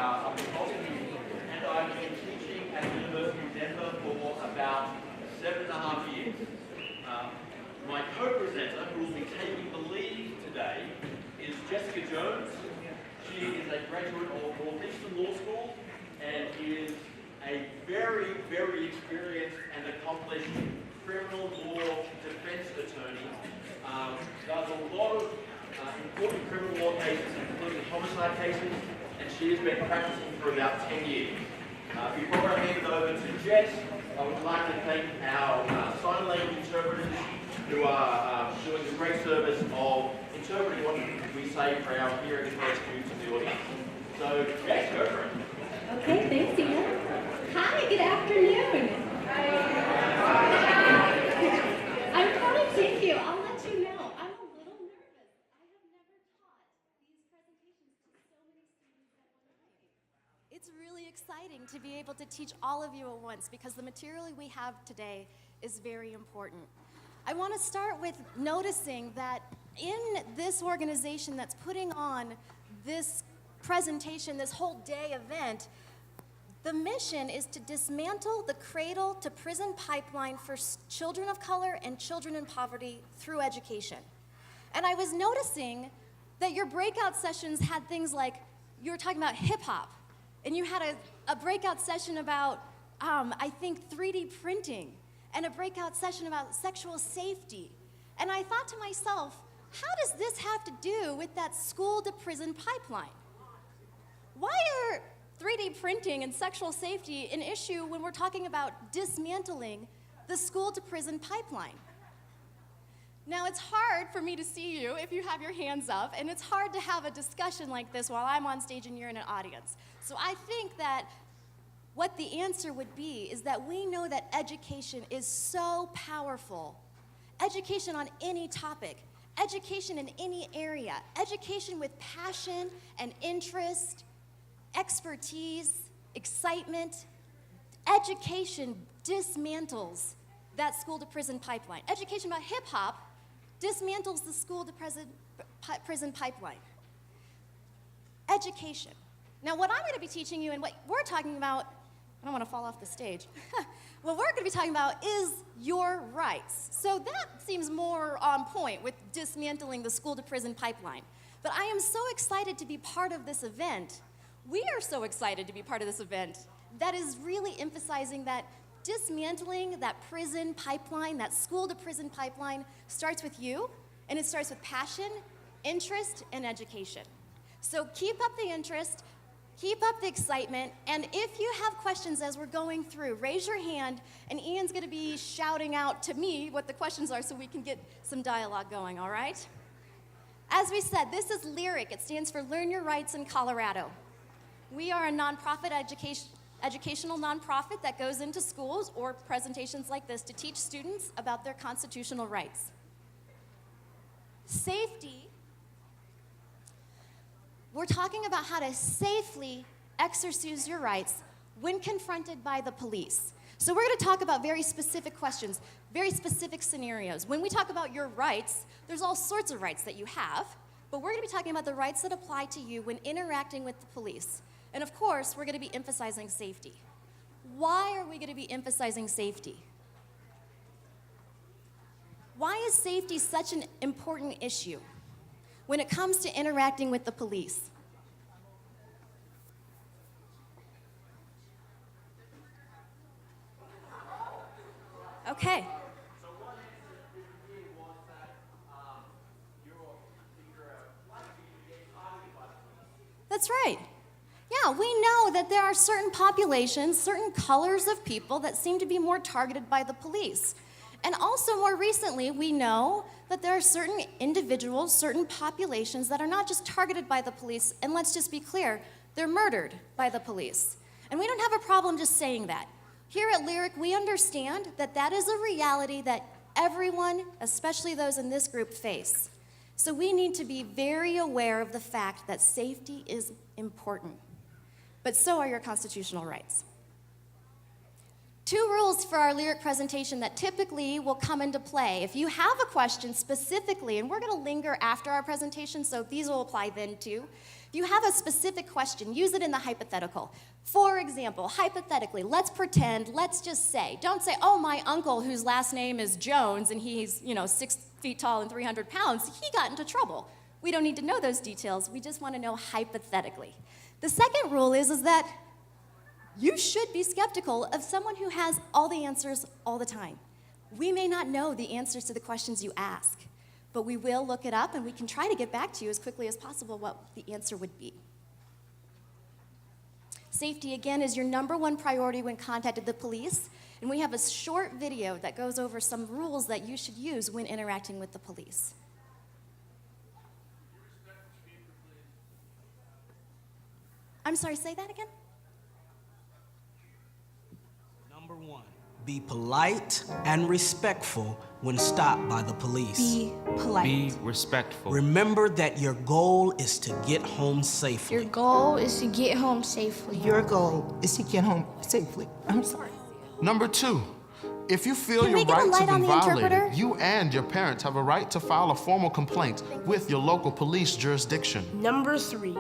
I'm a colleague, and I've been teaching at the University of Denver for about 7.5 years. My co-presenter, who will be taking the lead today, is Jessica Jones. She is a graduate of Northeastern Law School and is a very, very experienced and accomplished criminal law defense attorney. Does a lot of important criminal law cases, including homicide cases, and she has been practicing for about 10 years. Before I hand it over to Jess, I would like to thank our sign language interpreters who are doing a great service of interpreting what we say for our hearing impaired students in the audience. So, Jess, go for it. Okay, thanks, Ian. Hi, good afternoon. I'm fine, thank you. I'll let you know. I'm a little nervous. I have never taught these presentations to so many students at one time. It's really exciting to be able to teach all of you at once because the material we have today is very important. I want to start with noticing that in this organization that's putting on this presentation, this whole day event, the mission is to dismantle the cradle to prison pipeline for children of color and children in poverty through education. And I was noticing that your breakout sessions had things like, you were talking about hip hop, and you had a breakout session about, I think, 3D printing, and a breakout session about sexual safety. And I thought to myself, how does this have to do with that school to prison pipeline? Why are 3D printing and sexual safety an issue when we're talking about dismantling the school to prison pipeline? Now, it's hard for me to see you if you have your hands up, and it's hard to have a discussion like this while I'm on stage and you're in an audience. So I think that what the answer would be is that we know that education is so powerful. Education on any topic, education in any area, education with passion and interest, expertise, excitement. Education dismantles that school to prison pipeline. Education about hip hop dismantles the school to prison pipeline. Education. Now, what I'm going to be teaching you and what we're talking about, I don't want to fall off the stage. What we're going to be talking about is your rights. So that seems more on point with dismantling the school to prison pipeline. But I am so excited to be part of this event. We are so excited to be part of this event that is really emphasizing that dismantling that prison pipeline, that school to prison pipeline, starts with you, and it starts with passion, interest, and education. So keep up the interest, keep up the excitement, and if you have questions as we're going through, raise your hand, and Ian's going to be shouting out to me what the questions are so we can get some dialogue going, all right? As we said, this is LYRIC. It stands for Learn Your Rights in Colorado. We are a nonprofit educational nonprofit that goes into schools or presentations like this to teach students about their constitutional rights. Safety. We're talking about how to safely exercise your rights when confronted by the police. So we're going to talk about very specific questions, very specific scenarios. When we talk about your rights, there's all sorts of rights that you have, but we're going to be talking about the rights that apply to you when interacting with the police. And of course, we're going to be emphasizing safety. Why are we going to be emphasizing safety? Why is safety such an important issue when it comes to interacting with the police? Okay. So one answer was that you're being targeted by the police. That's right. Yeah, we know that there are certain populations, certain colors of people that seem to be more targeted by the police. And also more recently, we know that there are certain individuals, certain populations that are not just targeted by the police, and let's just be clear, they're murdered by the police. And we don't have a problem just saying that. Here at Lyric, we understand that that is a reality that everyone, especially those in this group, face. So we need to be very aware of the fact that safety is important. But so are your constitutional rights. 2 rules for our lyric presentation that typically will come into play. If you have a question specifically, and we're going to linger after our presentation, so these will apply then too. If you have a specific question, use it in the hypothetical. For example, hypothetically, let's just say, don't say, oh, my uncle whose last name is Jones and he's, 6 feet tall and 300 pounds, he got into trouble. We don't need to know those details. We just want to know hypothetically. The second rule is that you should be skeptical of someone who has all the answers all the time. We may not know the answers to the questions you ask, but we will look it up and we can try to get back to you as quickly as possible what the answer would be. Safety, again, is your #1 priority when contacting the police, and we have a short video that goes over some rules that you should use when interacting with the police. I'm sorry, say that again? Number 1, be polite and respectful when stopped by the police. Be polite. Be respectful. Remember that your goal is to get home safely. Your goal is to get home safely. Your goal is to get home safely. I'm sorry. Number 2, if you feel Can we your get a rights light have on been the violated, interpreter? you and your parents have a right to file a formal complaint with your local police jurisdiction. Number 3,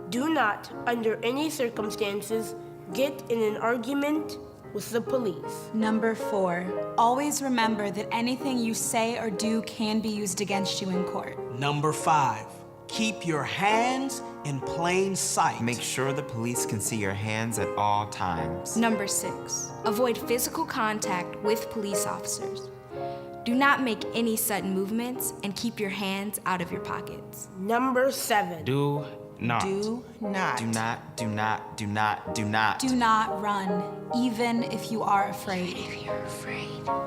do not, under any circumstances, get in an argument with the police. Number 4, always remember that anything you say or do can be used against you in court. Number 5, keep your hands in plain sight. Make sure the police can see your hands at all times. Number 6, avoid physical contact with police officers. Do not make any sudden movements and keep your hands out of your pockets. Number 7, Do not. Do not. Do not, do not, do not, do not. Do not run, even if you are afraid.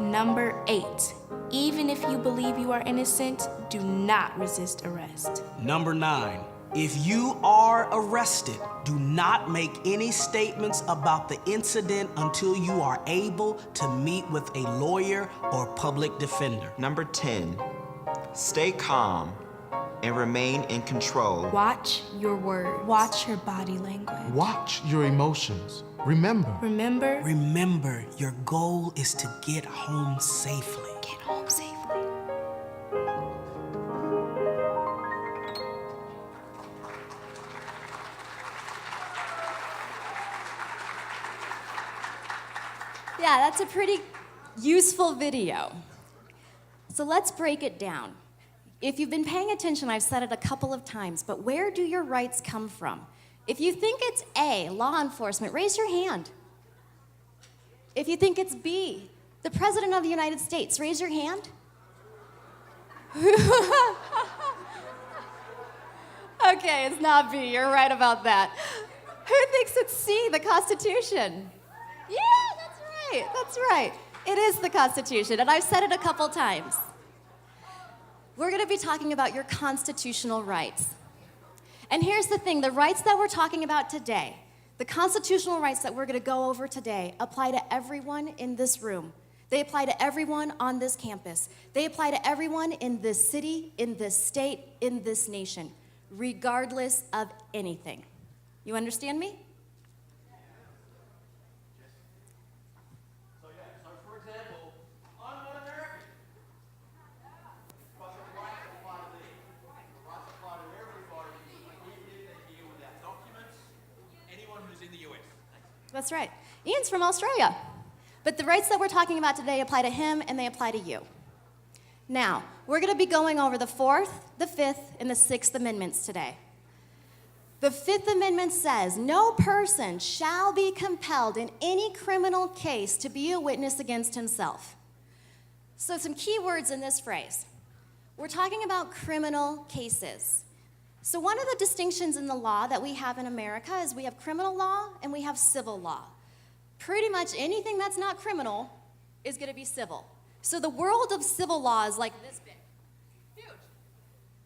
Number 8, even if you believe you are innocent, do not resist arrest. Number 9, if you are arrested, do not make any statements about the incident until you are able to meet with a lawyer or public defender. Number 10, stay calm and remain in control. Watch your words. Watch your body language. Watch your emotions. Remember, Remember, your goal is to get home safely. Get home safely. Yeah, that's a pretty useful video. So let's break it down. If you've been paying attention, I've said it a couple of times, but where do your rights come from? If you think it's A, law enforcement, raise your hand. If you think it's B, the President of the United States, raise your hand. Okay, it's not B, you're right about that. Who thinks it's C, the Constitution? Yeah, that's right. It is the Constitution, and I've said it a couple times. We're going to be talking about your constitutional rights. And here's the thing, the rights that we're talking about today, the constitutional rights that we're going to go over today apply to everyone in this room. They apply to everyone on this campus. They apply to everyone in this city, in this state, in this nation, regardless of anything. You understand me? So for example, I'm not American. But the rights apply to me. The rights apply to everybody, even if they're here without documents, anyone who's in the US. That's right. Ian's from Australia. But the rights that we're talking about today apply to him and they apply to you. Now, we're going to be going over the 4th, the 5th, and the 6th Amendments today. The 5th Amendment says, no person shall be compelled in any criminal case to be a witness against himself. So some key words in this phrase. We're talking about criminal cases. So one of the distinctions in the law that we have in America is we have criminal law and we have civil law. Pretty much anything that's not criminal is going to be civil. So the world of civil law is like this big. Huge.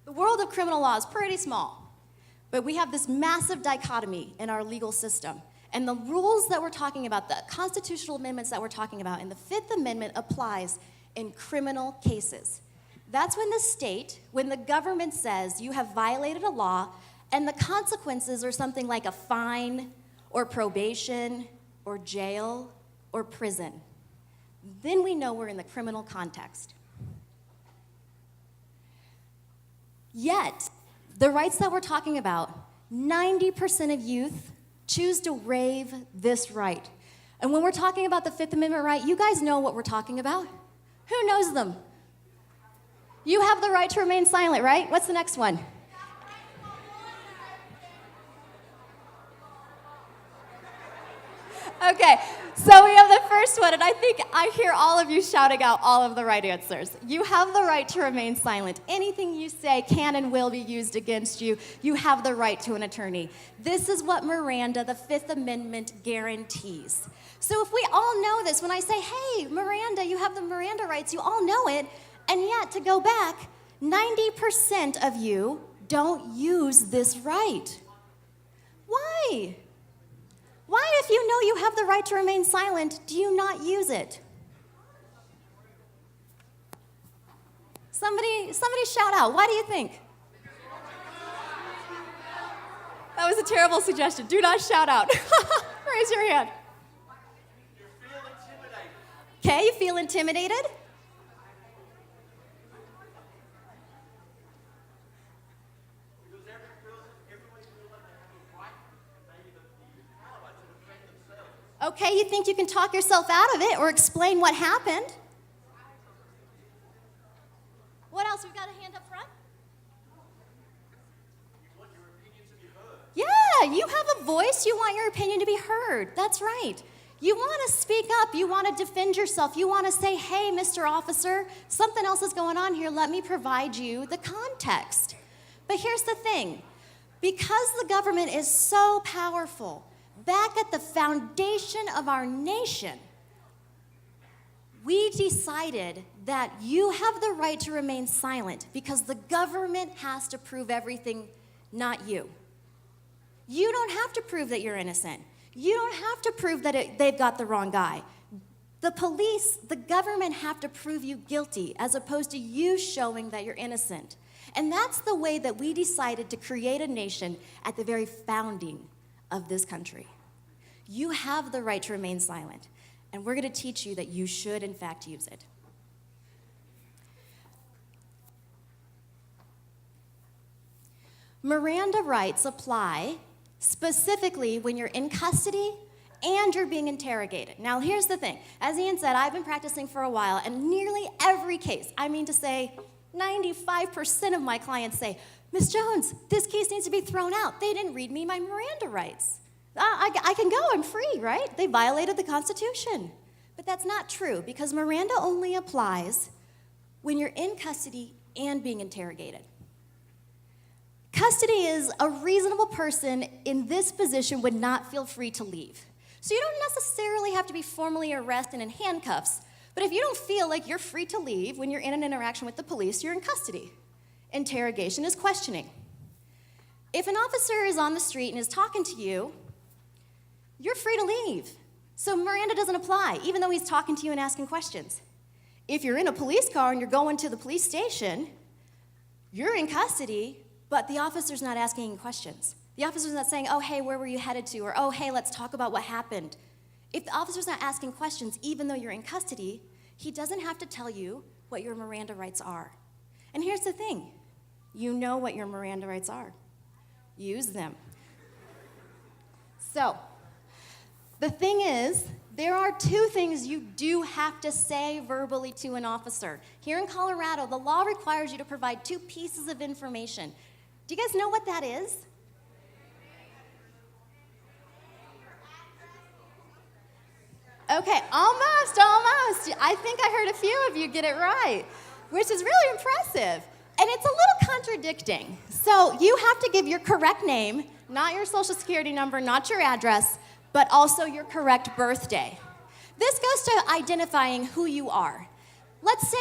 The world of criminal law is pretty small. But we have this massive dichotomy in our legal system. And the rules that we're talking about, the constitutional amendments that we're talking about, and the 5th Amendment applies in criminal cases. That's when the state, when the government says you have violated a law, and the consequences are something like a fine, or probation, or jail, or prison. Then we know we're in the criminal context. Yet, the rights that we're talking about, 90% of youth choose to waive this right. And when we're talking about the Fifth Amendment right, you guys know what we're talking about. Who knows them? You have the right to remain silent, right? What's the next one? Okay, so we have the first one, and I think I hear all of you shouting out all of the right answers. You have the right to remain silent. Anything you say can and will be used against you. You have the right to an attorney. This is what Miranda, the Fifth Amendment, guarantees. So if we all know this, when I say, hey, Miranda, you have the Miranda rights, you all know it, and yet, to go back, 90% of you don't use this right. Why? Why, if you know you have the right to remain silent, do you not use it? Somebody shout out. Why do you think? That was a terrible suggestion. Do not shout out. Raise your hand. You feel intimidated. Okay, you feel intimidated? Because everybody feels like they have a right, maybe the power to defend themselves. Okay, you think you can talk yourself out of it or explain what happened? What else? We've got a hand up front. You want your opinion to be heard. Yeah, you have a voice. You want your opinion to be heard. That's right. You want to speak up. You want to defend yourself. You want to say, hey, Mr. Officer, something else is going on here. Let me provide you the context. But here's the thing. Because the government is so powerful, back at the foundation of our nation, we decided that you have the right to remain silent because the government has to prove everything, not you. You don't have to prove that you're innocent. You don't have to prove that they've got the wrong guy. The police, the government have to prove you guilty as opposed to you showing that you're innocent. And that's the way that we decided to create a nation at the very founding of this country. You have the right to remain silent, and we're going to teach you that you should, in fact, use it. Miranda rights apply specifically when you're in custody and you're being interrogated. Now, here's the thing. As Ian said, I've been practicing for a while, and nearly every case, I mean to say 95% of my clients say, Ms. Jones, this case needs to be thrown out. They didn't read me my Miranda rights. I can go, I'm free, right? They violated the Constitution. But that's not true, because Miranda only applies when you're in custody and being interrogated. Custody is a reasonable person in this position would not feel free to leave. So you don't necessarily have to be formally arrested in handcuffs, but if you don't feel like you're free to leave when you're in an interaction with the police, you're in custody. Interrogation is questioning. If an officer is on the street and is talking to you, you're free to leave. So Miranda doesn't apply, even though he's talking to you and asking questions. If you're in a police car and you're going to the police station, you're in custody, but the officer's not asking any questions. The officer's not saying, oh, hey, where were you headed to? Or, oh, hey, let's talk about what happened. If the officer's not asking questions, even though you're in custody, he doesn't have to tell you what your Miranda rights are. And here's the thing. You know what your Miranda rights are. Use them. So, the thing is, there are two things you do have to say verbally to an officer. Here in Colorado, the law requires you to provide 2 pieces of information. Do you guys know what that is? Okay, almost. I think I heard a few of you get it right, which is really impressive. And it's a little contradicting. So you have to give your correct name, not your social security number, not your address, but also your correct birthday. This goes to identifying who you are. Let's say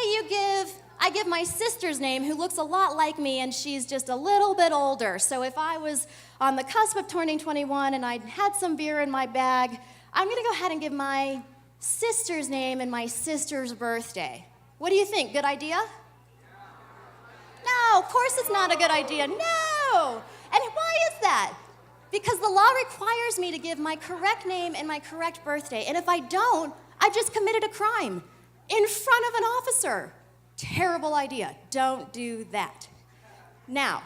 I give my sister's name, who looks a lot like me, and she's just a little bit older. So if I was on the cusp of turning 21 and I had some beer in my bag, I'm going to go ahead and give my sister's name and my sister's birthday. What do you think? Good idea? No, of course it's not a good idea. No! And why is that? Because the law requires me to give my correct name and my correct birthday. And if I don't, I've just committed a crime in front of an officer. Terrible idea. Don't do that. Now,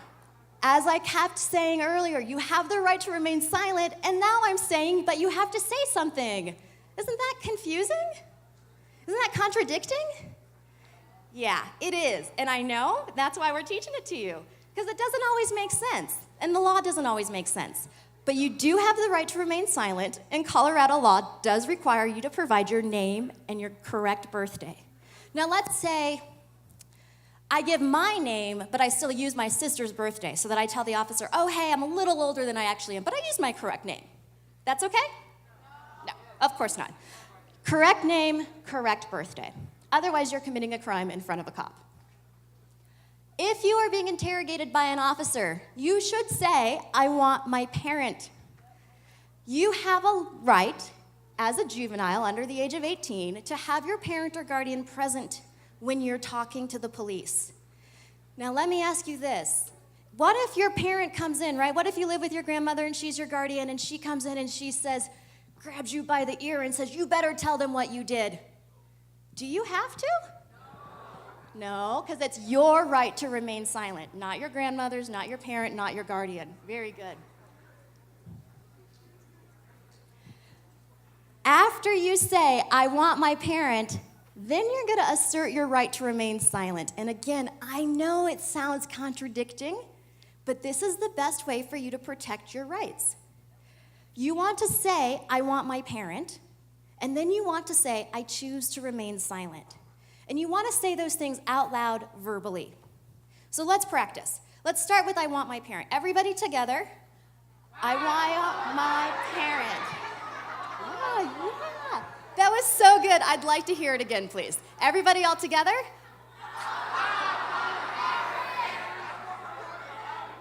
as I kept saying earlier, you have the right to remain silent, and now I'm saying, but you have to say something. Isn't that confusing? Isn't that contradicting? Yeah, it is. And I know that's why we're teaching it to you, because it doesn't always make sense, and the law doesn't always make sense. But you do have the right to remain silent, and Colorado law does require you to provide your name and your correct birthday. Now let's say I give my name, but I still use my sister's birthday so that I tell the officer, oh, hey, I'm a little older than I actually am, but I use my correct name. That's okay? No, of course not. Correct name, correct birthday. Otherwise, you're committing a crime in front of a cop. If you are being interrogated by an officer, you should say, I want my parent. You have a right, as a juvenile under the age of 18, to have your parent or guardian present when you're talking to the police. Now, let me ask you this. What if your parent comes in, right? What if you live with your grandmother and she's your guardian and she comes in and she says, grabs you by the ear and says, you better tell them what you did. Do you have to? No, because it's your right to remain silent, not your grandmother's, not your parent, not your guardian. Very good. After you say, I want my parent, then you're going to assert your right to remain silent. And again, I know it sounds contradicting, but this is the best way for you to protect your rights. You want to say, I want my parent, and then you want to say, I choose to remain silent. And you want to say those things out loud verbally. So let's practice. Let's start with I want my parent. Everybody together. I want my parent. Yeah. That was so good. I'd like to hear it again, please. Everybody all together.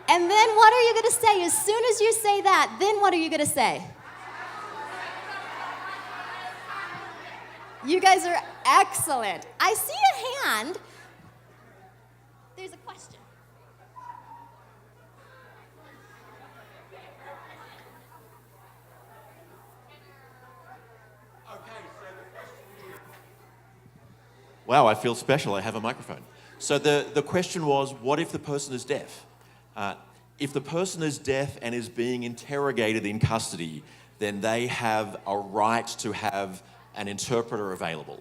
And then what are you going to say? As soon as you say that, then what are you going to say? You guys are excellent. I see a hand. There's a question. Wow, I feel special. I have a microphone. So the question was, what if the person is deaf? If the person is deaf and is being interrogated in custody, then they have a right to have an interpreter available.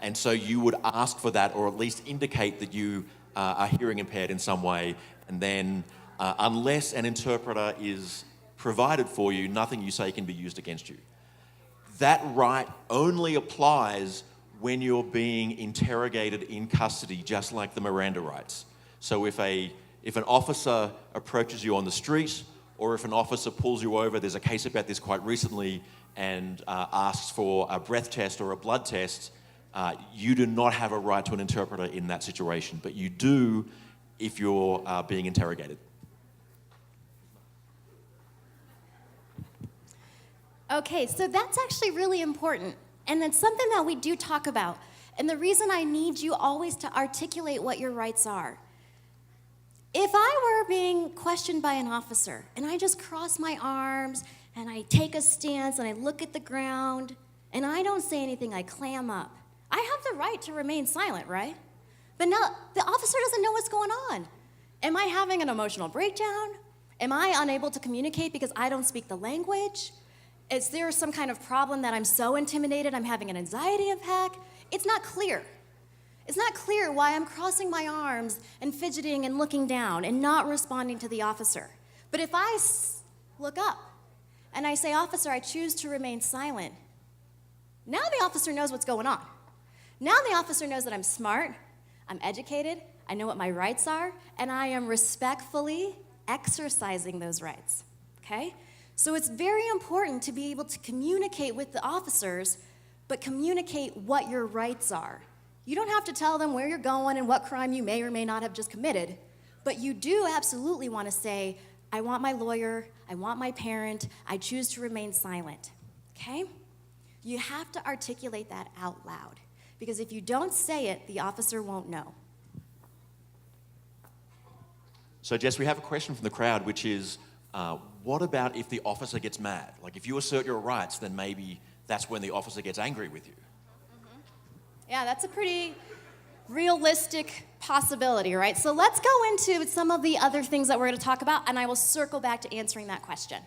And so you would ask for that, or at least indicate that you are hearing impaired in some way, and then unless an interpreter is provided for you, nothing you say can be used against you. That right only applies when you're being interrogated in custody, just like the Miranda rights. So if an officer approaches you on the street, or if an officer pulls you over, there's a case about this quite recently, and asks for a breath test or a blood test, you do not have a right to an interpreter in that situation, but you do if you're being interrogated. Okay, so that's actually really important, and it's something that we do talk about. And the reason I need you always to articulate what your rights are. If I were being questioned by an officer, and I just cross my arms, and I take a stance, and I look at the ground, and I don't say anything, I clam up, I have the right to remain silent, right? But now, the officer doesn't know what's going on. Am I having an emotional breakdown? Am I unable to communicate because I don't speak the language? Is there some kind of problem that I'm so intimidated I'm having an anxiety attack? It's not clear. It's not clear why I'm crossing my arms and fidgeting and looking down and not responding to the officer. But if I look up and I say, officer, I choose to remain silent, now the officer knows what's going on. Now the officer knows that I'm smart, I'm educated, I know what my rights are, and I am respectfully exercising those rights, okay? So it's very important to be able to communicate with the officers, but communicate what your rights are. You don't have to tell them where you're going and what crime you may or may not have just committed, but you do absolutely want to say, I want my lawyer, I want my parent, I choose to remain silent, okay? You have to articulate that out loud, because if you don't say it, the officer won't know. So Jess, we have a question from the crowd, which is, What about if the officer gets mad? Like if you assert your rights, then maybe that's when the officer gets angry with you. Yeah, that's a pretty realistic possibility, right? So let's go into some of the other things that we're going to talk about, and I will circle back to answering that question.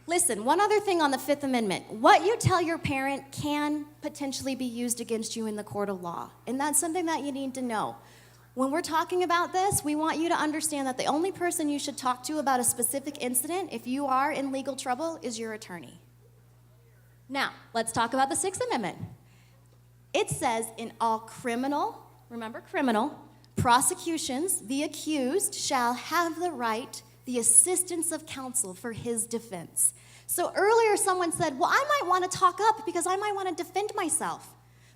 Listen, one other thing on the Fifth Amendment. What you tell your parent can potentially be used against you in the court of law, and that's something that you need to know. When we're talking about this, we want you to understand that the only person you should talk to about a specific incident, if you are in legal trouble, is your attorney. Now, let's talk about the Sixth Amendment. It says in all criminal, remember criminal, prosecutions, the accused shall have the right, the assistance of counsel for his defense. So earlier someone said, well, I might want to talk up because I might want to defend myself.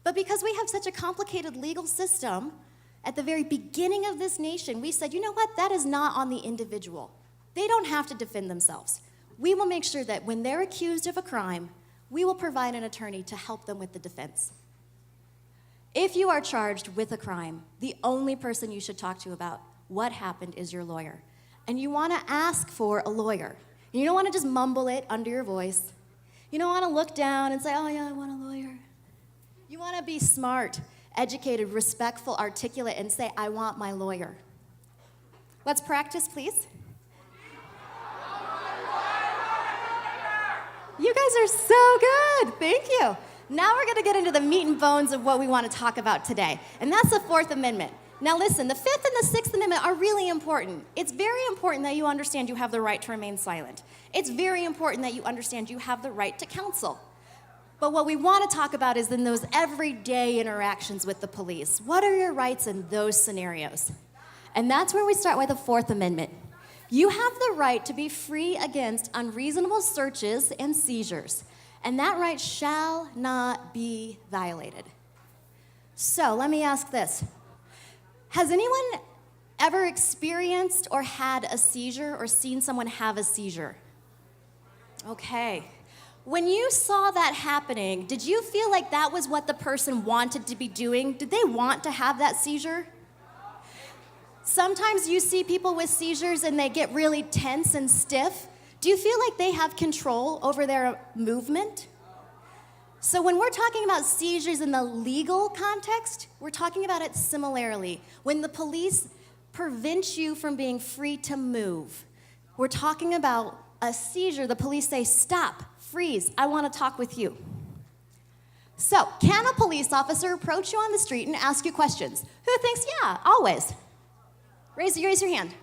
But because we have such a complicated legal system, at the very beginning of this nation, we said, you know what, that is not on the individual. They don't have to defend themselves. We will make sure that when they're accused of a crime, we will provide an attorney to help them with the defense. If you are charged with a crime, the only person you should talk to about what happened is your lawyer. And you want to ask for a lawyer. And you don't want to just mumble it under your voice. You don't want to look down and say, oh yeah, I want a lawyer. You want to be smart, educated, respectful, articulate, and say, I want my lawyer. Let's practice, please. You guys are so good. Thank you. Now we're going to get into the meat and bones of what we want to talk about today, and that's the Fourth Amendment. Now listen, the Fifth and the Sixth Amendment are really important. It's very important that you understand you have the right to remain silent. It's very important that you understand you have the right to counsel. But what we want to talk about is in those everyday interactions with the police. What are your rights in those scenarios? And that's where we start with the Fourth Amendment. You have the right to be free against unreasonable searches and seizures, and that right shall not be violated. So let me ask this. Has anyone ever experienced or had a seizure or seen someone have a seizure? Okay. When you saw that happening, did you feel like that was what the person wanted to be doing? Did they want to have that seizure? Sometimes you see people with seizures and they get really tense and stiff. Do you feel like they have control over their movement? So when we're talking about seizures in the legal context, we're talking about it similarly. When the police prevent you from being free to move, we're talking about a seizure. The police say, stop, freeze, I want to talk with you. So, can a police officer approach you on the street and ask you questions? Who thinks, yeah, always? Raise your hand.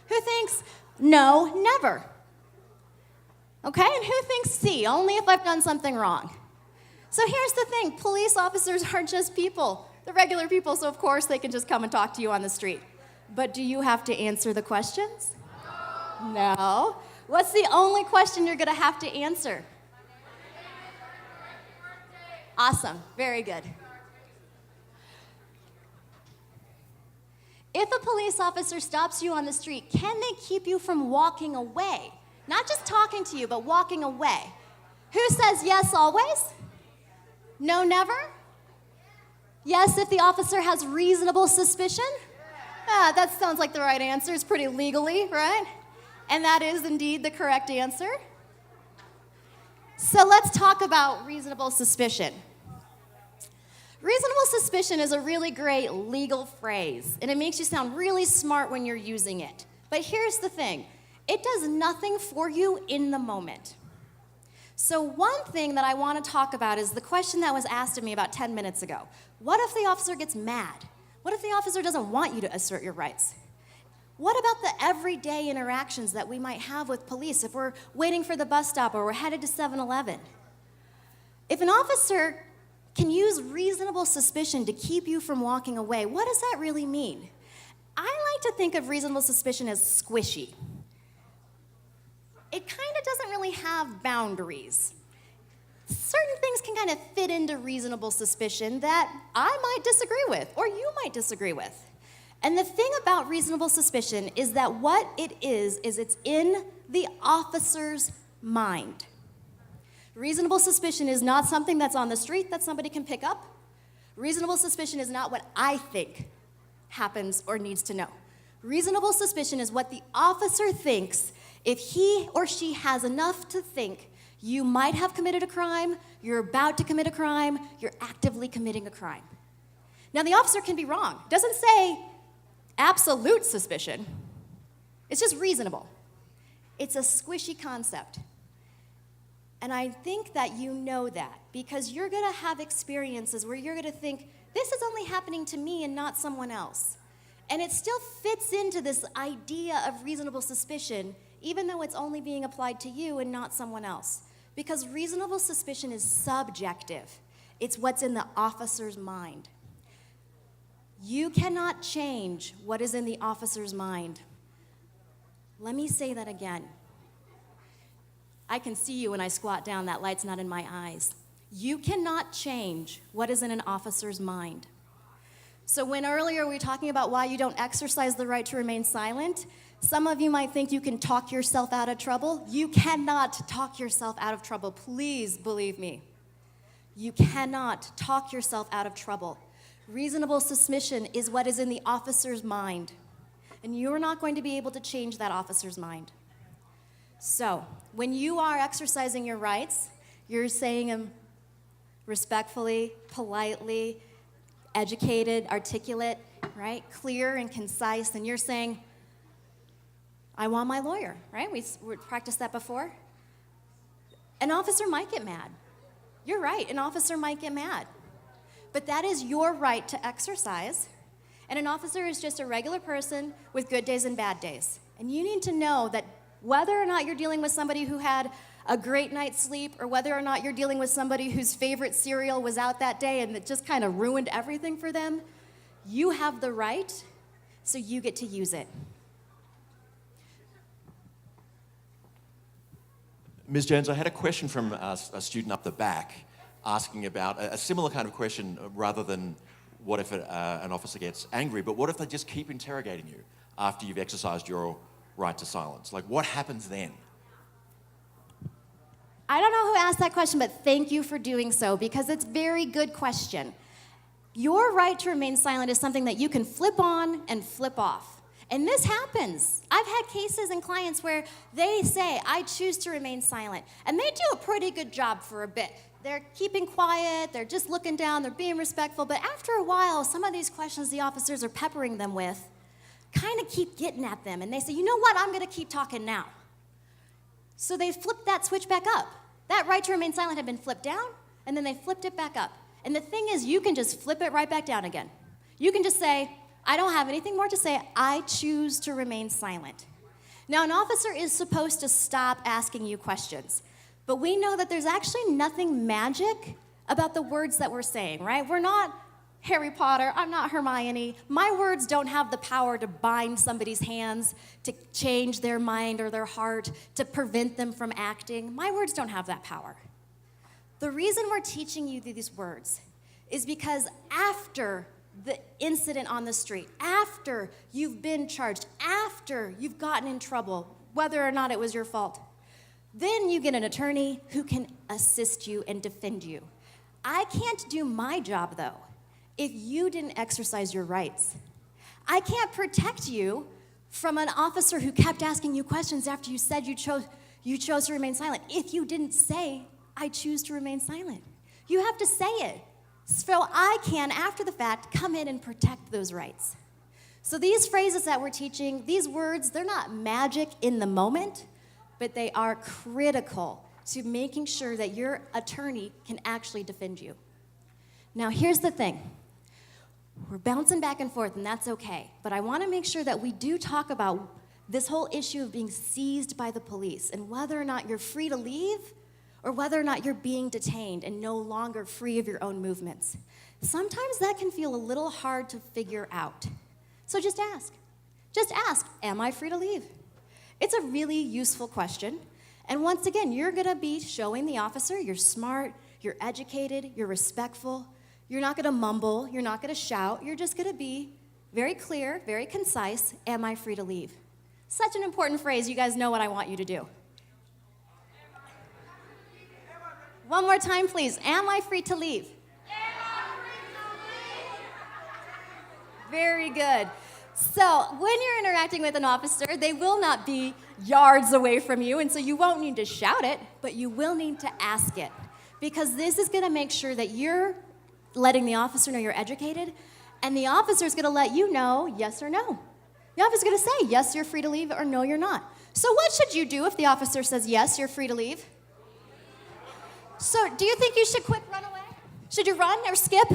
Who thinks, no, never? Okay, and who thinks C, only if I've done something wrong? So here's the thing, police officers are just people. They're regular people, so of course they can just come and talk to you on the street. But do you have to answer the questions? No. What's the only question you're gonna have to answer? Awesome, very good. If a police officer stops you on the street, can they keep you from walking away? Not just talking to you, but walking away. Who says yes always? No, never? Yes, if the officer has reasonable suspicion? That sounds like the right answer. It's pretty legally, right? And that is indeed the correct answer. So let's talk about reasonable suspicion. Reasonable suspicion is a really great legal phrase, and it makes you sound really smart when you're using it. But here's the thing. It does nothing for you in the moment. So one thing that I want to talk about is the question that was asked of me about 10 minutes ago. What if the officer gets mad? What if the officer doesn't want you to assert your rights? What about the everyday interactions that we might have with police if we're waiting for the bus stop or we're headed to 7-Eleven? If an officer can use reasonable suspicion to keep you from walking away, what does that really mean? I like to think of reasonable suspicion as squishy. It kind of doesn't really have boundaries. Certain things can kind of fit into reasonable suspicion that I might disagree with, or you might disagree with. And the thing about reasonable suspicion is that what it is it's in the officer's mind. Reasonable suspicion is not something that's on the street that somebody can pick up. Reasonable suspicion is not what I think happens or needs to know. Reasonable suspicion is what the officer thinks if he or she has enough to think you might have committed a crime, you're about to commit a crime, you're actively committing a crime. Now, the officer can be wrong. It doesn't say absolute suspicion. It's just reasonable. It's a squishy concept. And I think that you know that because you're going to have experiences where you're going to think, this is only happening to me and not someone else. And it still fits into this idea of reasonable suspicion, even though it's only being applied to you and not someone else. Because reasonable suspicion is subjective. It's what's in the officer's mind. You cannot change what is in the officer's mind. Let me say that again. I can see you when I squat down, that light's not in my eyes. You cannot change what is in an officer's mind. So when earlier we were talking about why you don't exercise the right to remain silent, some of you might think you can talk yourself out of trouble. You cannot talk yourself out of trouble. Please believe me. You cannot talk yourself out of trouble. Reasonable suspicion is what is in the officer's mind. And you're not going to be able to change that officer's mind. So, when you are exercising your rights, you're saying them respectfully, politely, educated, articulate, right? Clear and concise, and you're saying, I want my lawyer, right? We practiced that before. An officer might get mad. You're right, an officer might get mad. But that is your right to exercise. And an officer is just a regular person with good days and bad days. And you need to know that whether or not you're dealing with somebody who had a great night's sleep, or whether or not you're dealing with somebody whose favorite cereal was out that day and it just kind of ruined everything for them, you have the right, so you get to use it. Ms. Jones, I had a question from a student up the back asking about a similar kind of question rather than what if an officer gets angry, but what if they just keep interrogating you after you've exercised your right to silence? Like, what happens then? I don't know who asked that question, but thank you for doing so because it's a very good question. Your right to remain silent is something that you can flip on and flip off. And this happens. I've had cases and clients where they say, I choose to remain silent. And they do a pretty good job for a bit. They're keeping quiet, they're just looking down, they're being respectful. But after a while, some of these questions the officers are peppering them with kind of keep getting at them. And they say, you know what, I'm going to keep talking now. So they flipped that switch back up. That right to remain silent had been flipped down, and then they flipped it back up. And the thing is, you can just flip it right back down again. You can just say, I don't have anything more to say. I choose to remain silent. Now, an officer is supposed to stop asking you questions, but we know that there's actually nothing magic about the words that we're saying, right? We're not Harry Potter. I'm not Hermione. My words don't have the power to bind somebody's hands, to change their mind or their heart, to prevent them from acting. My words don't have that power. The reason we're teaching you these words is because after the incident on the street, after you've been charged, after you've gotten in trouble, whether or not it was your fault, then you get an attorney who can assist you and defend you. I can't do my job, though, if you didn't exercise your rights. I can't protect you from an officer who kept asking you questions after you said you chose to remain silent. If you didn't say, I choose to remain silent. You have to say it. So I can, after the fact, come in and protect those rights. So these phrases that we're teaching, these words, they're not magic in the moment, but they are critical to making sure that your attorney can actually defend you. Now, here's the thing. We're bouncing back and forth, and that's okay. But I want to make sure that we do talk about this whole issue of being seized by the police and whether or not you're free to leave or whether or not you're being detained and no longer free of your own movements. Sometimes that can feel a little hard to figure out. So just ask. Just ask, am I free to leave? It's a really useful question. And once again, you're going to be showing the officer you're smart, you're educated, you're respectful. You're not going to mumble. You're not going to shout. You're just going to be very clear, very concise. Am I free to leave? Such an important phrase. You guys know what I want you to do. One more time, please. Am I free to leave? Am I free to leave? Very good. So when you're interacting with an officer, they will not be yards away from you, and so you won't need to shout it, but you will need to ask it. Because this is going to make sure that you're letting the officer know you're educated, and the officer is going to let you know yes or no. The officer is going to say, yes, you're free to leave, or no, you're not. So what should you do if the officer says, yes, you're free to leave? So do you think you should quick run away? Should you run or skip?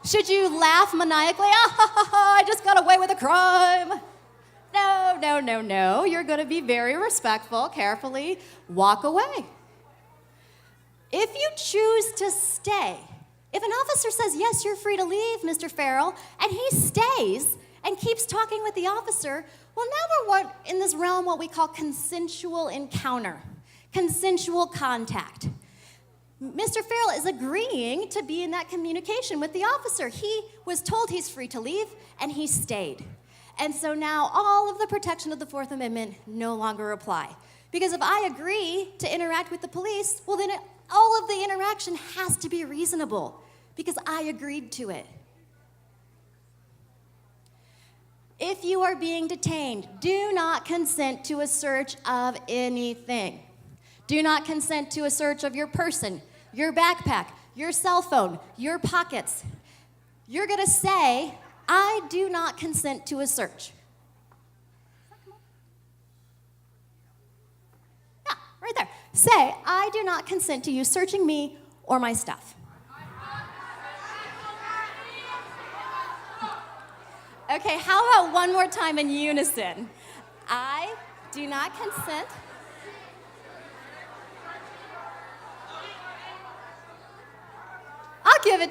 Should you laugh maniacally? I just got away with a crime. No, no, no, no. You're going to be very respectful, carefully walk away. If you choose to stay, if an officer says, yes, you're free to leave, Mr. Farrell, and he stays and keeps talking with the officer, well, now we're in this realm what we call consensual encounter, consensual contact. Mr. Farrell is agreeing to be in that communication with the officer. He was told he's free to leave, and he stayed. And so now all of the protection of the Fourth Amendment no longer apply. Because if I agree to interact with the police, well, then all of the interaction has to be reasonable, because I agreed to it. If you are being detained, do not consent to a search of anything. Do not consent to a search of your person, your backpack, your cell phone, your pockets. You're going to say, I do not consent to a search. Yeah, right there. Say, I do not consent to you searching me or my stuff. Okay, how about one more time in unison? I do not consent. I'll give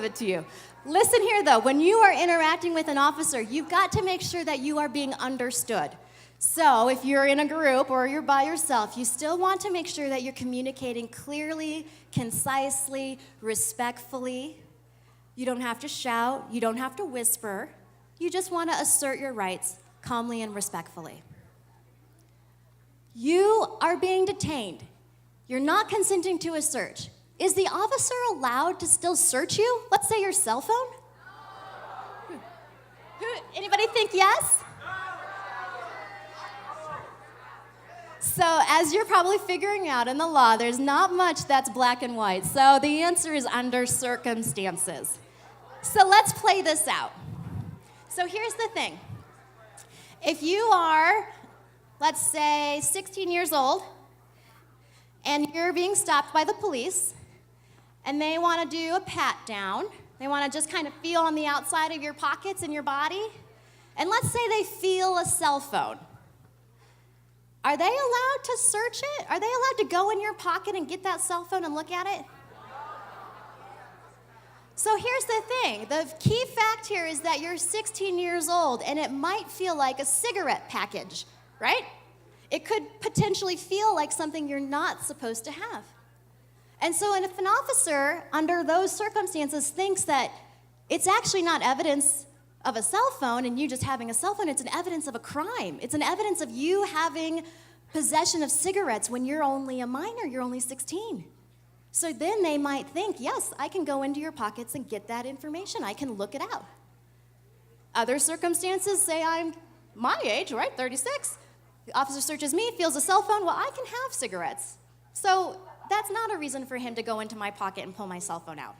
it to you. Listen here, though. When you are interacting with an officer, you've got to make sure that you are being understood. So if you're in a group or you're by yourself, you still want to make sure that you're communicating clearly, concisely, respectfully. You don't have to shout. You don't have to whisper. You just want to assert your rights calmly and respectfully. You are being detained. You're not consenting to a search. Is the officer allowed to still search you? Let's say your cell phone? Anybody think yes? So as you're probably figuring out in the law, there's not much that's black and white. So the answer is under circumstances. So let's play this out. So here's the thing. If you are, let's say, 16 years old, and you're being stopped by the police, and they want to do a pat down. They want to just kind of feel on the outside of your pockets and your body. And let's say they feel a cell phone. Are they allowed to search it? Are they allowed to go in your pocket and get that cell phone and look at it? So here's the thing. The key fact here is that you're 16 years old, and it might feel like a cigarette package, right? It could potentially feel like something you're not supposed to have. And so if an officer, under those circumstances, thinks that it's actually not evidence of a cell phone and you just having a cell phone, it's an evidence of a crime. It's an evidence of you having possession of cigarettes when you're only a minor, you're only 16. So then they might think, yes, I can go into your pockets and get that information. I can look it out. Other circumstances, say I'm my age, right, 36. The officer searches me, feels a cell phone, well, I can have cigarettes. So that's not a reason for him to go into my pocket and pull my cell phone out.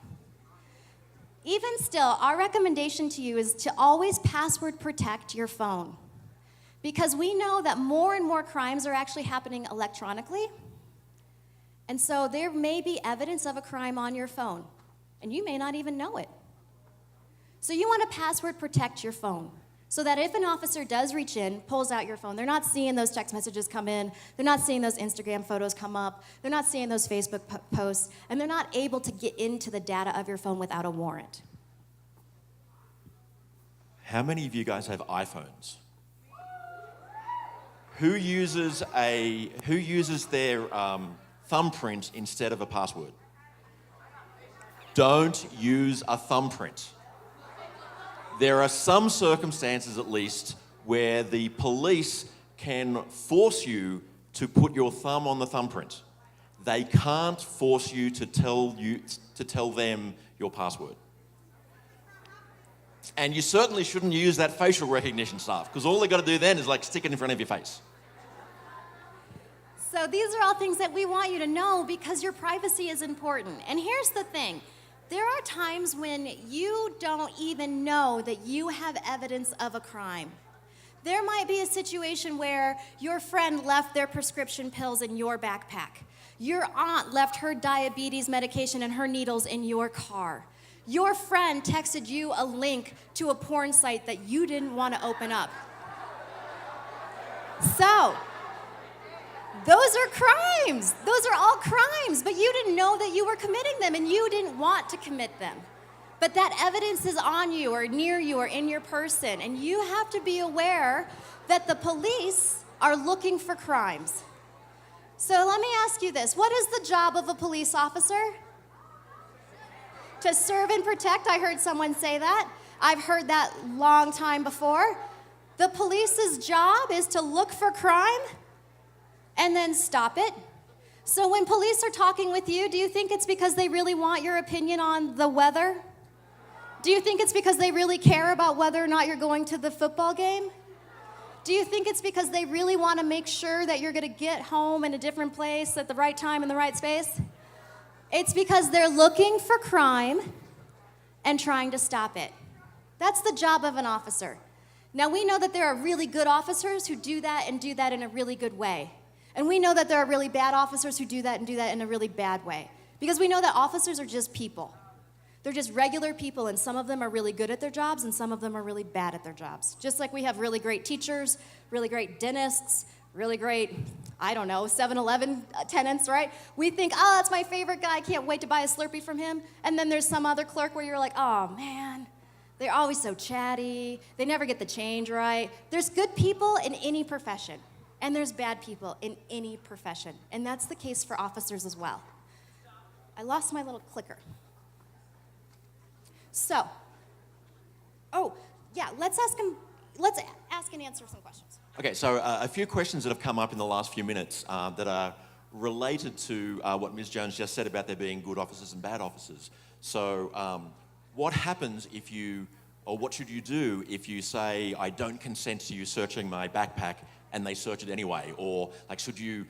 Even still, our recommendation to you is to always password protect your phone, because we know that more and more crimes are actually happening electronically. And so there may be evidence of a crime on your phone, and you may not even know it. So you want to password protect your phone, so that if an officer does reach in, pulls out your phone, they're not seeing those text messages come in, they're not seeing those Instagram photos come up, they're not seeing those Facebook posts, and they're not able to get into the data of your phone without a warrant. How many of you guys have iPhones? Who uses their thumbprint instead of a password? Don't use a thumbprint. There are some circumstances, at least, where the police can force you to put your thumb on the thumbprint. They can't force you to tell them your password. And you certainly shouldn't use that facial recognition stuff, because all they've got to do then is like stick it in front of your face. So these are all things that we want you to know because your privacy is important. And here's the thing. There are times when you don't even know that you have evidence of a crime. There might be a situation where your friend left their prescription pills in your backpack. Your aunt left her diabetes medication and her needles in your car. Your friend texted you a link to a porn site that you didn't want to open up. So, those are crimes. Those are all crimes, but you didn't know that you were committing them and you didn't want to commit them. But that evidence is on you or near you or in your person, and you have to be aware that the police are looking for crimes. So let me ask you this. What is the job of a police officer? To serve and protect. I heard someone say that. I've heard that long time before. The police's job is to look for crime and then stop it. So when police are talking with you, do you think it's because they really want your opinion on the weather? Do you think it's because they really care about whether or not you're going to the football game? Do you think it's because they really want to make sure that you're going to get home in a different place at the right time in the right space? It's because they're looking for crime and trying to stop it. That's the job of an officer. Now, we know that there are really good officers who do that and do that in a really good way. And we know that there are really bad officers who do that and do that in a really bad way. Because we know that officers are just people. They're just regular people, and some of them are really good at their jobs, and some of them are really bad at their jobs. Just like we have really great teachers, really great dentists, really great, 7-Eleven tenants, right? We think, oh, that's my favorite guy, I can't wait to buy a Slurpee from him. And then there's some other clerk where you're like, oh, man, they're always so chatty. They never get the change right. There's good people in any profession, and there's bad people in any profession. And that's the case for officers as well. I lost my little clicker. So, let's ask and answer some questions. Okay, so a few questions that have come up in the last few minutes that are related to what Ms. Jones just said about there being good officers and bad officers. So what happens if what should you do if you say, I don't consent to you searching my backpack and they search it anyway? Or like, should you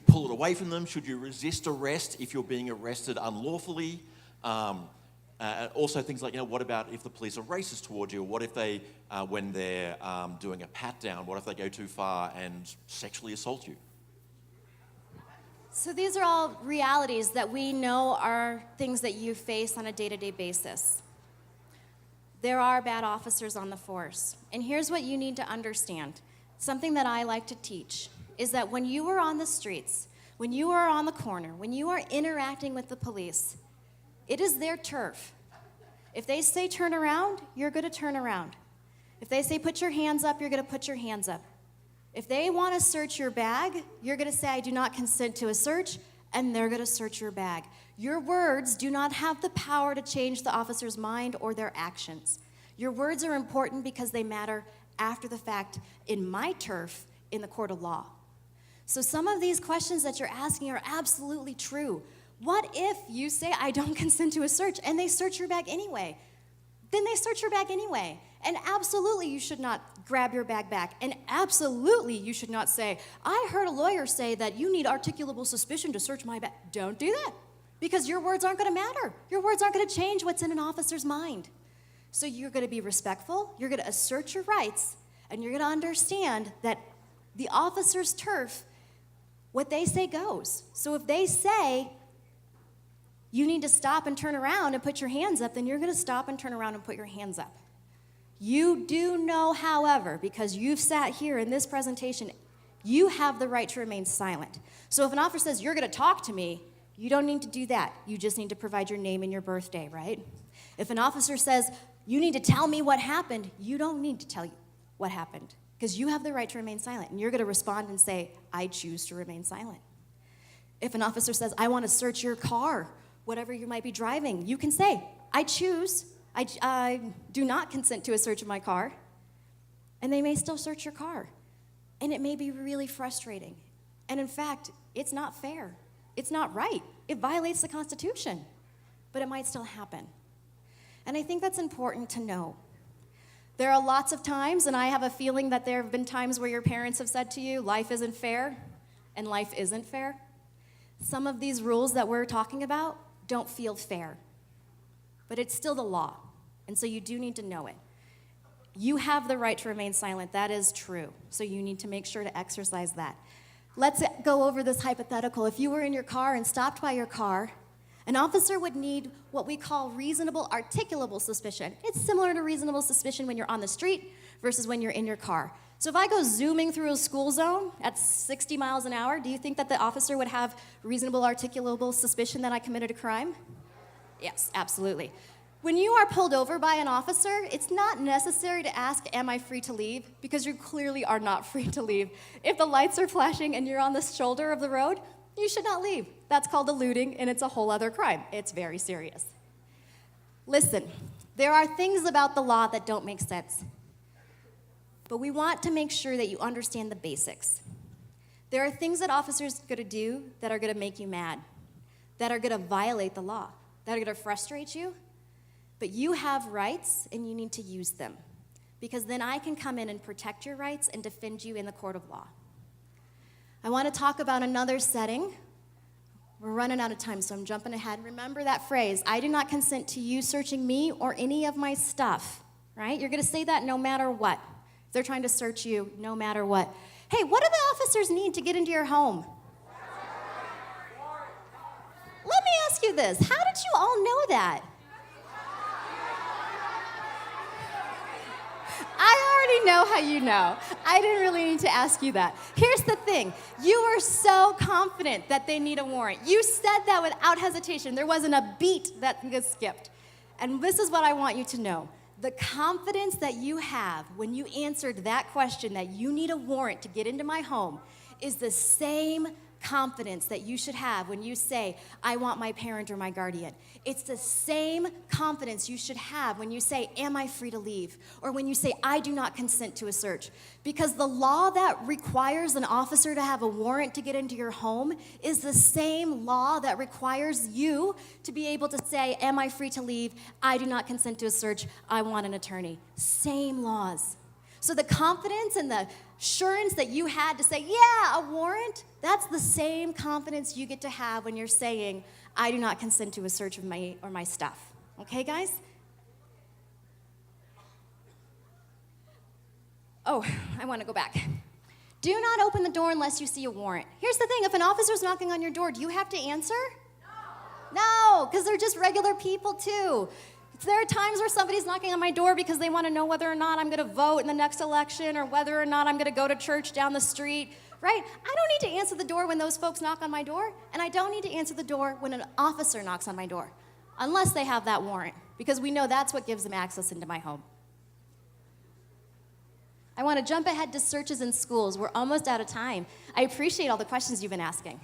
pull it away from them? Should you resist arrest if you're being arrested unlawfully? Also things like, what about if the police are racist towards you? What if they, when they're doing a pat down, what if they go too far and sexually assault you? So these are all realities that we know are things that you face on a day-to-day basis. There are bad officers on the force. And here's what you need to understand. Something that I like to teach is that when you are on the streets, when you are on the corner, when you are interacting with the police, it is their turf. If they say turn around, you're going to turn around. If they say put your hands up, you're going to put your hands up. If they want to search your bag, you're going to say I do not consent to a search, and they're going to search your bag. Your words do not have the power to change the officer's mind or their actions. Your words are important because they matter after the fact in my turf in the court of law. So some of these questions that you're asking are absolutely true. What if you say, I don't consent to a search, and they search your bag anyway? Then they search your bag anyway. And absolutely, you should not grab your bag back. And absolutely, you should not say, I heard a lawyer say that you need articulable suspicion to search my bag. Don't do that, because your words aren't going to matter. Your words aren't going to change what's in an officer's mind. So you're going to be respectful, you're going to assert your rights, and you're going to understand that the officer's turf, what they say goes. So if they say, you need to stop and turn around and put your hands up, then you're going to stop and turn around and put your hands up. You do know, however, because you've sat here in this presentation, you have the right to remain silent. So if an officer says, you're going to talk to me, you don't need to do that. You just need to provide your name and your birthday, right? If an officer says, you need to tell me what happened, you don't need to tell you what happened, because you have the right to remain silent, and you're going to respond and say, I choose to remain silent. If an officer says, I want to search your car, whatever you might be driving, you can say, I do not consent to a search of my car, and they may still search your car. And it may be really frustrating. And in fact, it's not fair. It's not right. It violates the Constitution, but it might still happen. And I think that's important to know, There are lots of times, and I have a feeling that there have been times where your parents have said to you, life isn't fair, and life isn't fair. Some of these rules that we're talking about don't feel fair, but it's still the law, and so you do need to know it. You have the right to remain silent, that is true, so you need to make sure to exercise that. Let's go over this hypothetical. If you were in your car and stopped by your car, an officer would need what we call reasonable articulable suspicion. It's similar to reasonable suspicion when you're on the street versus when you're in your car. So if I go zooming through a school zone at 60 miles an hour, do you think that the officer would have reasonable articulable suspicion that I committed a crime? Yes, absolutely. When you are pulled over by an officer, it's not necessary to ask, am I free to leave? Because you clearly are not free to leave. If the lights are flashing and you're on the shoulder of the road, you should not leave. That's called eluding, and it's a whole other crime. It's very serious. Listen, there are things about the law that don't make sense, but we want to make sure that you understand the basics. There are things that officers are going to do that are going to make you mad, that are going to violate the law, that are going to frustrate you, but you have rights, and you need to use them, because then I can come in and protect your rights and defend you in the court of law. I want to talk about another setting. We're running out of time, so I'm jumping ahead. Remember that phrase, I do not consent to you searching me or any of my stuff, right? You're going to say that no matter what. If they're trying to search you, no matter what. Hey, what do the officers need to get into your home? Let me ask you this. How did you all know that? I already know how you know. I didn't really need to ask you that. Here's the thing. You were so confident that they need a warrant. You said that without hesitation. There wasn't a beat that was skipped. And this is what I want you to know. The confidence that you have when you answered that question, that you need a warrant to get into my home, is the same confidence that you should have when you say, I want my parent or my guardian. It's the same confidence you should have when you say, am I free to leave? Or when you say, I do not consent to a search. Because the law that requires an officer to have a warrant to get into your home is the same law that requires you to be able to say, am I free to leave? I do not consent to a search. I want an attorney. Same laws. So the confidence and the assurance that you had to say, yeah, a warrant, that's the same confidence you get to have when you're saying, I do not consent to a search of my stuff. Okay, guys? Oh, I want to go back. Do not open the door unless you see a warrant. Here's the thing, if an officer's knocking on your door, do you have to answer? No, because they're just regular people too. There are times where somebody's knocking on my door because they want to know whether or not I'm going to vote in the next election or whether or not I'm going to go to church down the street, right? I don't need to answer the door when those folks knock on my door, and I don't need to answer the door when an officer knocks on my door, unless they have that warrant, because we know that's what gives them access into my home. I want to jump ahead to searches in schools. We're almost out of time. I appreciate all the questions you've been asking.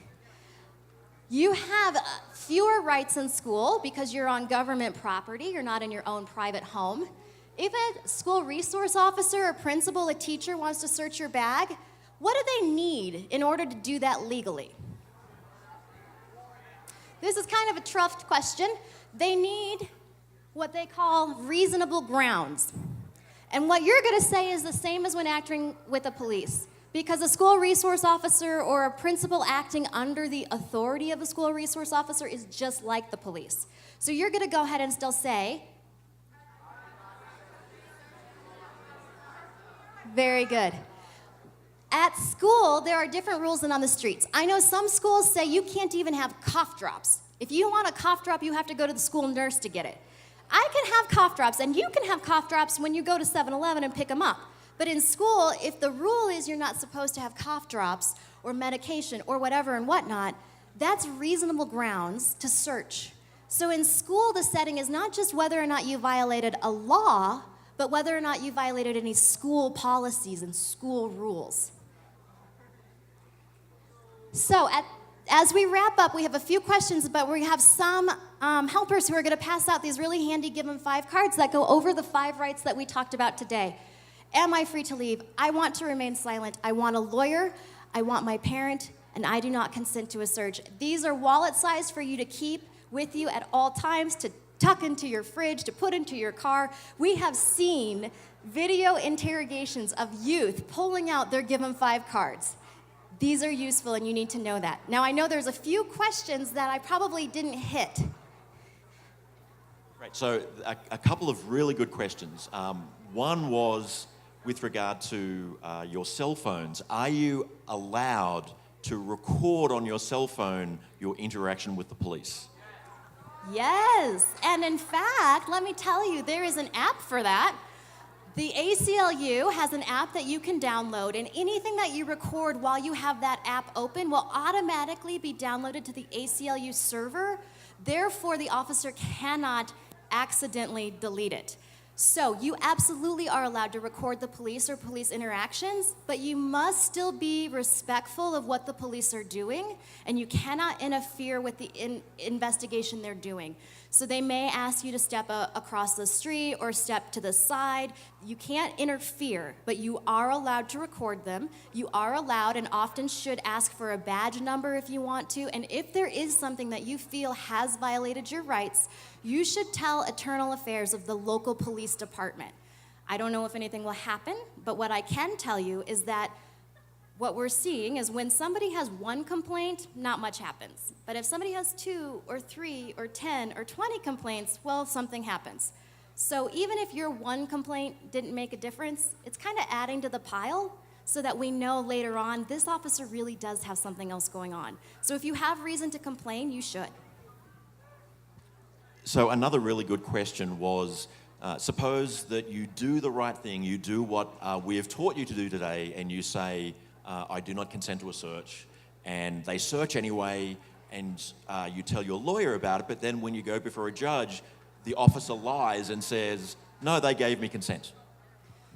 You have fewer rights in school because you're on government property. You're not in your own private home. If a school resource officer, a principal, a teacher wants to search your bag, what do they need in order to do that legally? This is kind of a tough question. They need what they call reasonable grounds. And what you're going to say is the same as when acting with the police. Because a school resource officer or a principal acting under the authority of a school resource officer is just like the police. So you're going to go ahead and still say, very good. At school, there are different rules than on the streets. I know some schools say you can't even have cough drops. If you want a cough drop, you have to go to the school nurse to get it. I can have cough drops, and you can have cough drops when you go to 7-Eleven and pick them up. But in school, if the rule is you're not supposed to have cough drops or medication or whatever and whatnot, that's reasonable grounds to search. So in school, the setting is not just whether or not you violated a law, but whether or not you violated any school policies and school rules. So as we wrap up, we have a few questions, but we have some helpers who are going to pass out these really handy Give 'em 5 cards that go over the 5 rights that we talked about today. Am I free to leave? I want to remain silent. I want a lawyer. I want my parent, and I do not consent to a search. These are wallet size for you to keep with you at all times, to tuck into your fridge, to put into your car. We have seen Video interrogations of youth pulling out their Give 'em 5 cards. These are useful and you need to know that. Now I know there's a few questions that I probably didn't hit. Great. So a couple of really good questions. One was with regard to your cell phones. Are you allowed to record on your cell phone your interaction with the police? Yes, and in fact, let me tell you, there is an app for that. The ACLU has an app that you can download, and anything that you record while you have that app open will automatically be downloaded to the ACLU server. Therefore, the officer cannot accidentally delete it. So you absolutely are allowed to record the police or police interactions, but you must still be respectful of what the police are doing, and you cannot interfere with the investigation they're doing. So they may ask you to step across the street or step to the side. You can't interfere, but you are allowed to record them. You are allowed and often should ask for a badge number if you want to, and if there is something that you feel has violated your rights, you should tell Internal Affairs of the local police department. I don't know if anything will happen, but what I can tell you is that what we're seeing is when somebody has one complaint, not much happens. But if somebody has 2 or 3 or 10 or 20 complaints, well, something happens. So even if your one complaint didn't make a difference, it's kind of adding to the pile so that we know later on this officer really does have something else going on. So if you have reason to complain, you should. So another really good question was, suppose that you do the right thing, you do what we have taught you to do today, and you say, I do not consent to a search, and they search anyway, and you tell your lawyer about it, but then when you go before a judge, the officer lies and says, no, they gave me consent.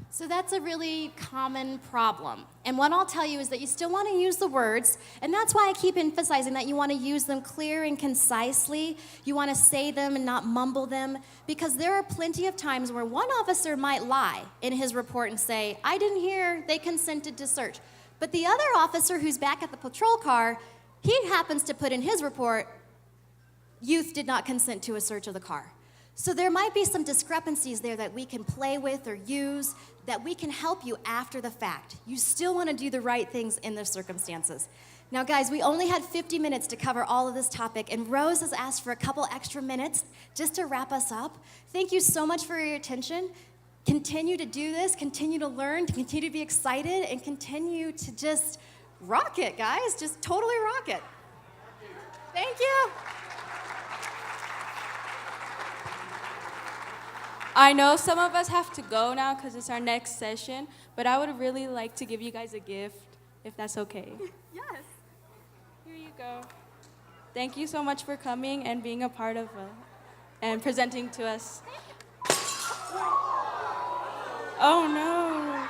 So that's a really common problem. And what I'll tell you is that you still want to use the words, and that's why I keep emphasizing that you want to use them clear and concisely. You want to say them and not mumble them, because there are plenty of times where one officer might lie in his report and say, I didn't hear they consented to search. But the other officer who's back at the patrol car, he happens to put in his report, youth did not consent to a search of the car. So there might be some discrepancies there that we can play with or use that we can help you after the fact. You still want to do the right things in the circumstances. Now guys, we only had 50 minutes to cover all of this topic, and Rose has asked for a couple extra minutes just to wrap us up. Thank you so much for your attention. Continue to do this, continue to learn, continue to be excited, and continue to just rock it, guys. Just totally rock it. Thank you. I know some of us have to go now because it's our next session, but I would really like to give you guys a gift, if that's okay. Yes. Here you go. Thank you so much for coming and being a part of and presenting to us. Oh no.